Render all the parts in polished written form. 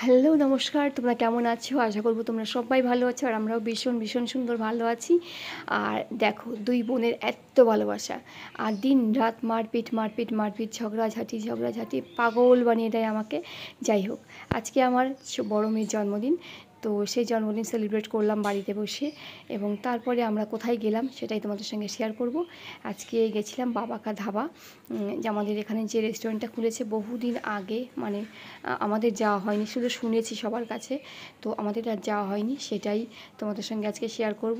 Hello নমস্কার, তোমরা কেমন আছো? আশা করব তোমরা সবাই ভালো আছো আর আমরাও ভীষণ ভীষণ সুন্দর ভালো আছি। আর দেখো দুই বোনের এত ভালোবাসা আর দিন রাত মারপিট মারপিট মারপিট ঝগড়াঝাটি পাগল বানিয়ে দেয় আমাকে। যাই হোক, আজকে আমার বড় মেয়ের জন্মদিন, তো সেই জন্মদিন সেলিব্রেট করলাম বাড়িতে বসে এবং তারপরে আমরা কোথায় গেলাম সেটাই তোমাদের সঙ্গে শেয়ার করব। আজকে গেছিলাম বাবা কা ধাবা, যে আমাদের এখানে যে রেস্টুরেন্টটা খুলেছে বহুদিন আগে, মানে আমাদের যাওয়া হয়নি, শুধু শুনেছি সবার কাছে, তো আমাদের আর যাওয়া হয়নি, সেটাই তোমাদের সঙ্গে আজকে শেয়ার করব।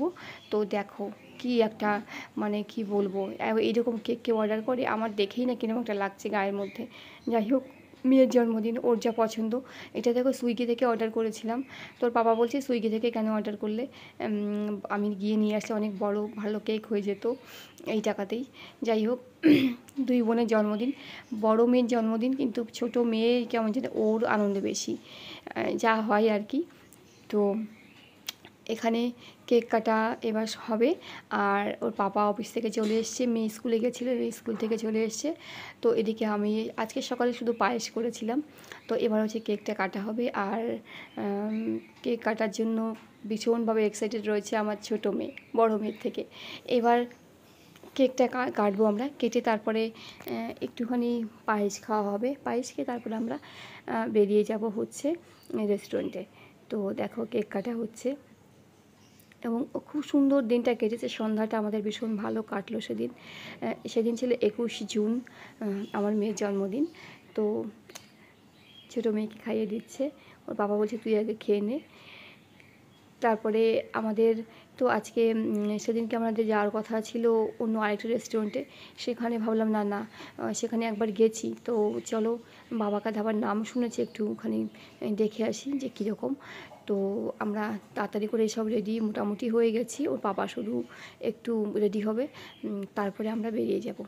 তো দেখো কি একটা, মানে কি বলবো, এইরকম কেক কেউ অর্ডার করে, আমার দেখেই না কিরকম একটা লাগছে গায়ের মধ্যে। যাই হোক, মেয়ের জন্মদিন, ওর যা পছন্দ। এটা দেখো সুইগি থেকে অর্ডার করেছিলাম, তোর পাপা বলছে সুইগি থেকে কেন অর্ডার করলে, আমি গিয়ে নিয়ে আসলে অনেক বড় ভালো কেক হয়ে যেত এই টাকাতেই। যাই হোক, দুই বোনের জন্মদিন, বড় মেয়ের জন্মদিন, কিন্তু ছোট মেয়ে কেমন যেন ওর আনন্দ বেশি, যা হয় আর কি। তো এখানে কেক কাটা এবার হবে, আর ওর পাপা অফিস থেকে চলে এসছে, মেয়ে স্কুলে গেছিলো, স্কুল থেকে চলে এসছে। তো এদিকে আমি আজকে সকালে শুধু পায়েস করেছিলাম, তো এবার হচ্ছে কেকটা কাটা হবে। আর কেক কাটার জন্য ভীষণভাবে এক্সাইটেড রয়েছে আমার ছোটো মেয়ে বড় মেয়ের থেকে। এবার কেকটা কাটবো আমরা, কেটে তারপরে একটুখানি পায়েস খাওয়া হবে, পায়েস খেয়ে তারপরে আমরা বেরিয়ে যাব হচ্ছে রেস্টুরেন্টে। তো দেখো কেক কাটা হচ্ছে এবং খুব সুন্দর দিনটা কেটেছে, সন্ধ্যাটা আমাদের ভীষণ ভালো কাটলো সেদিন। সেদিন ছিল 21 জুন, আমার মেয়ের জন্মদিন। তো ছোটো মেয়েকে খাইয়ে দিচ্ছে, ওর বাবা বলছে তুই আগে খেয়ে নে। তারপরে আমাদের তো আজকে সেদিনকে আমাদের যাওয়ার কথা ছিল অন্য আরেকটা রেস্টুরেন্টে, সেখানে ভাবলাম না সেখানে একবার গেছি, তো চলো বাবা কা ধাবার নাম শুনেছি, একটুখানি দেখে আসি যে কীরকম। তো আমরা তাড়াতাড়ি করে সব রেডি মোটামুটি হয়ে গেছি, ওর বাবা শুধু একটু রেডি হবে, তারপরে আমরা বেরিয়ে যাব।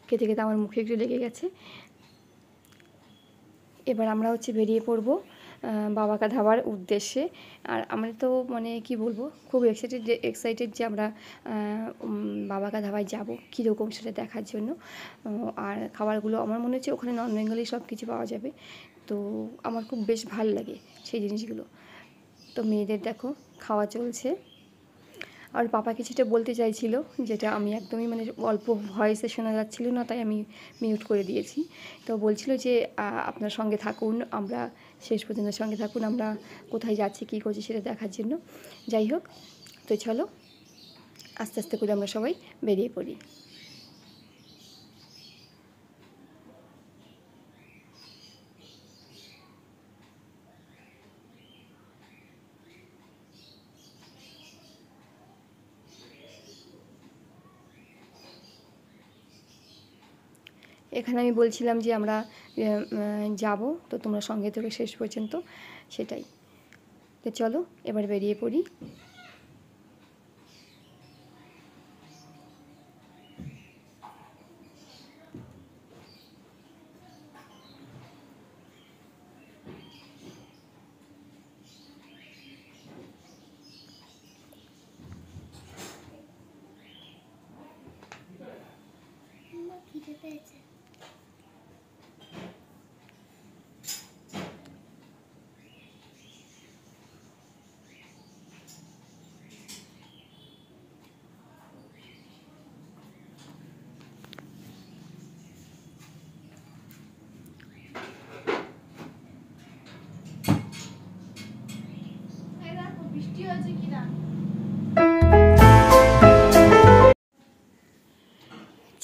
খেতে খেতে আমার মুখে একটু লেগে গেছে। এবার আমরা হচ্ছে বেরিয়ে পড়ব বাবা কা ধাবার উদ্দেশ্যে। আর আমরা তো মানে কি বলবো, খুব এক্সাইটেড যে আমরা বাবা কা ধাবায় যাব, কীরকম সেটা দেখার জন্য। আর খাবারগুলো আমার মনে হচ্ছে ওখানে নন বেঙ্গলি সব কিছু পাওয়া যাবে, তো আমার খুব বেশ ভাল লাগে সেই জিনিসগুলো। তো মেয়েদের দেখো খাওয়া চলছে, আর পাপা কিছুটা বলতে চাইছিল, যেটা আমি একদমই মানে অল্প ভয়েসে শোনা যাচ্ছিল না, তাই আমি মিউট করে দিয়েছি। তো বলছিল যে আপনার সঙ্গে থাকুন, আমরা শেষ পর্যন্ত সঙ্গে থাকুন, আমরা কোথায় যাচ্ছি কী করছি সেটা দেখার জন্য। যাই হোক, তো চলো আস্তে আস্তে করে আমরা সবাই বেরিয়ে পড়ি। এখানে আমি বলছিলাম যে আমরা যাব, তো তোমরা সঙ্গে থেকে শেষ পর্যন্ত, সেটাই। তো চলো এবার বেরিয়ে পড়ি।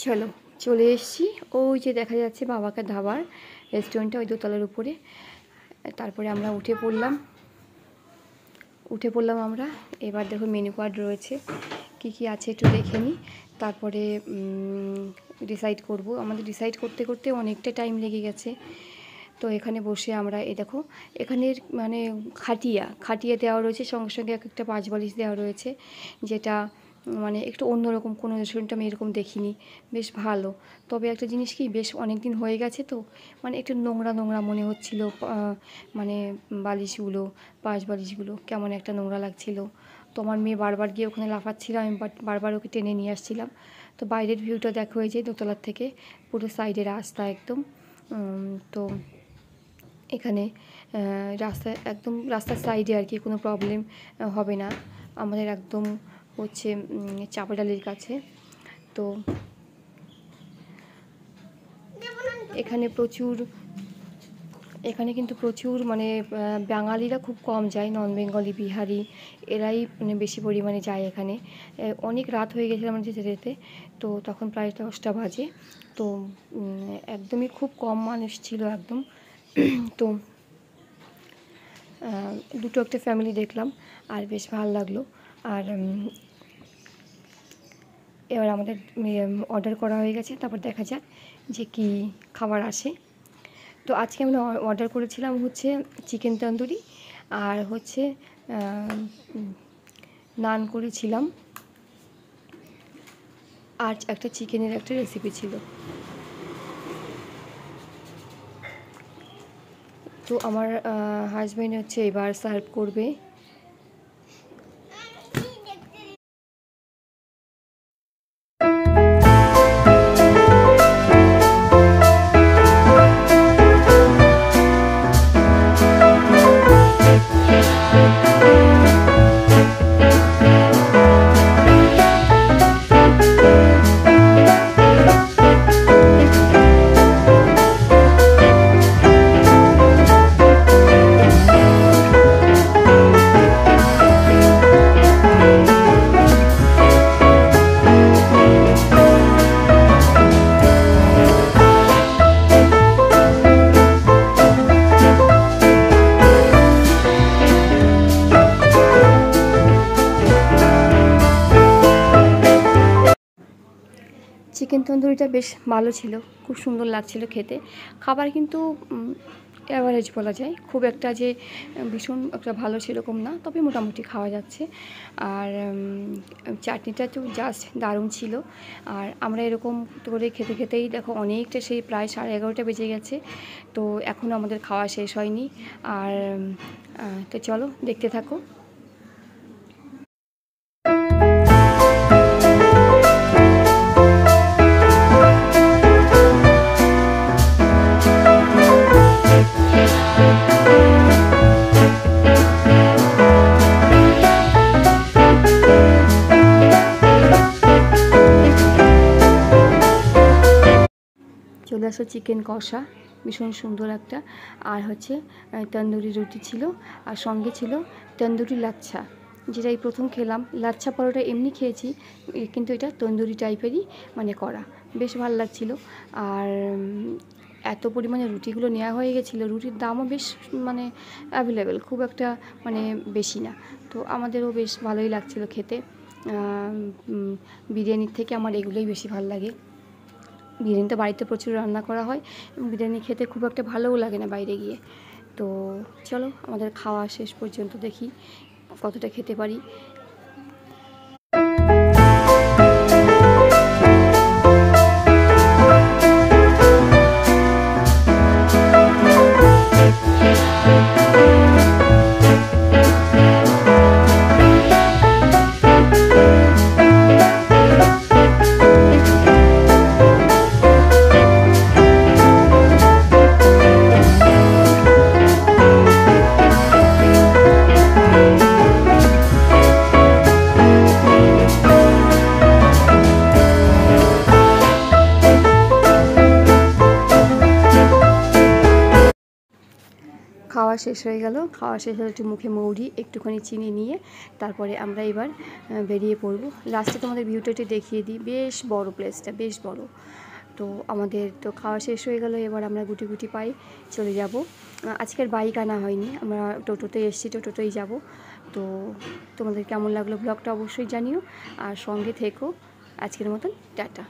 চলো চলে এসেছি, ওই যে দেখা যাচ্ছে বাবা কা ধাবার রেস্টুরেন্টটা, ওই দোতলার উপরে। তারপরে আমরা উঠে পড়লাম আমরা। এবার দেখো মেনু কার্ড রয়েছে, কী কী আছে একটু দেখে নিই, তারপরে ডিসাইড করব। আমাদের ডিসাইড করতে করতে অনেকটা টাইম লেগে গেছে। তো এখানে বসে আমরা এই দেখো, এখানের মানে খাটিয়া দেওয়া রয়েছে, সঙ্গে সঙ্গে এক একটা 5 বালিশ দেওয়া রয়েছে, যেটা মানে একটু অন্যরকম, কোনো রেস্টুরেন্টে আমি এরকম দেখিনি, বেশ ভালো। তবে একটা জিনিস কি, বেশ অনেক দিন হয়ে গেছে তো, মানে একটু নোংরা নোংরা মনে হচ্ছিলো, মানে বালিশগুলো, 5 বালিশগুলো কেমন একটা নোংরা লাগছিলো। তো আমার মেয়ে বারবার গিয়ে ওখানে লাফাচ্ছিল, আমি বারবার ওকে টেনে নিয়ে আসছিলাম। তো বাইরের ভিউটা দেখো, এই যে দোতলার থেকে পুরো সাইডে রাস্তা একদম। তো এখানে রাস্তায় একদম রাস্তার সাইডে আর কি কোনো প্রবলেম হবে না, আমাদের একদম হচ্ছে চাপাডালির কাছে। তো এখানে কিন্তু প্রচুর মানে বাঙালিরা খুব কম যায়, নন বেঙ্গলি, বিহারি এরাই মানে বেশি পরিমাণে যায় এখানে। অনেক রাত হয়ে গেছিলো আমার যেতে যেতে, তো তখন প্রায় 10টা বাজে। তো একদমই খুব কম মানুষ ছিল একদম। তো দুটো একটা ফ্যামিলি দেখলাম আর বেশ ভালো লাগলো। আর এবার আমাদের অর্ডার করা হয়ে গেছে, তারপর দেখা যাক যে কি খাবার আসে। তো আজকে আমরা অর্ডার করেছিলাম হচ্ছে চিকেন তন্দুরি, আর হচ্ছে নান করেছিলাম, আর একটা চিকেনের একটা রেসিপি ছিল। তো আমার হাজব্যান্ড হচ্ছে এবার সার্ভ করবে। চিকেন তন্দুরিটা বেশ ভালো ছিল, খুব সুন্দর লাগছিল খেতে। খাবার কিন্তু অ্যাভারেজ বলা যায়, খুব একটা যে ভীষণ একটা ভালো সেরকম না, তবে মোটামুটি খাওয়া যাচ্ছে। আর চাটনিটা তো জাস্ট দারুণ ছিল। আর আমরা এরকম করে খেতে খেতেই দেখো অনেকটা, সেই প্রায় 11:30 বেজে গেছে। তো এখনও আমাদের খাওয়া শেষ হয়নি। আর তো চলো দেখতে থাকো। চলে আসো চিকেন কষা, ভীষণ সুন্দর একটা। আর হচ্ছে তন্দুরি রুটি ছিল, আর সঙ্গে ছিল তন্দুরি লাচ্ছা, যেটা এই প্রথম খেলাম। লাচ্ছা পরোটা এমনি খেয়েছি, কিন্তু এটা তন্দুরি টাইপেরই মানে করা, বেশ ভালো লাগছিলো। আর এত পরিমাণে রুটিগুলো নেওয়া হয়ে গেছিলো, রুটির দামও বেশ মানে অ্যাভেলেবেল, খুব একটা মানে বেশি না। তো আমাদেরও বেশ ভালোই লাগছিলো খেতে। বিরিয়ানির থেকে আমার এগুলোই বেশি ভালো লাগে। বিরিয়ানিটা বাড়িতে প্রচুর রান্না করা হয়, এবং বিরিয়ানি খেতে খুব একটা ভালোও লাগে না বাইরে গিয়ে। তো চলো আমাদের খাওয়া শেষ পর্যন্ত দেখি কতটা খেতে পারি। খাওয়া শেষ হয়ে গেল, খাওয়া শেষ হলে একটু মুখে মৌরি, একটুখানি চিনি নিয়ে তারপরে আমরা এবার বেরিয়ে পড়ব। লাস্টে তোমাদের ভিউটা একটু দেখিয়ে দিই, বেশ বড় প্লেসটা, বেশ বড়। তো আমাদের তো খাওয়া শেষ হয়ে গেল, এবার আমরা গুটি গুটি পাই চলে যাব। আজকের বাইক আনা হয়নি, আমরা টোটোতে এসেছি, টোটোতেই যাব। তো তোমাদের কেমন লাগলো ব্লগটা অবশ্যই জানিও, আর সঙ্গে থেকো। আজকের মতন টাটা।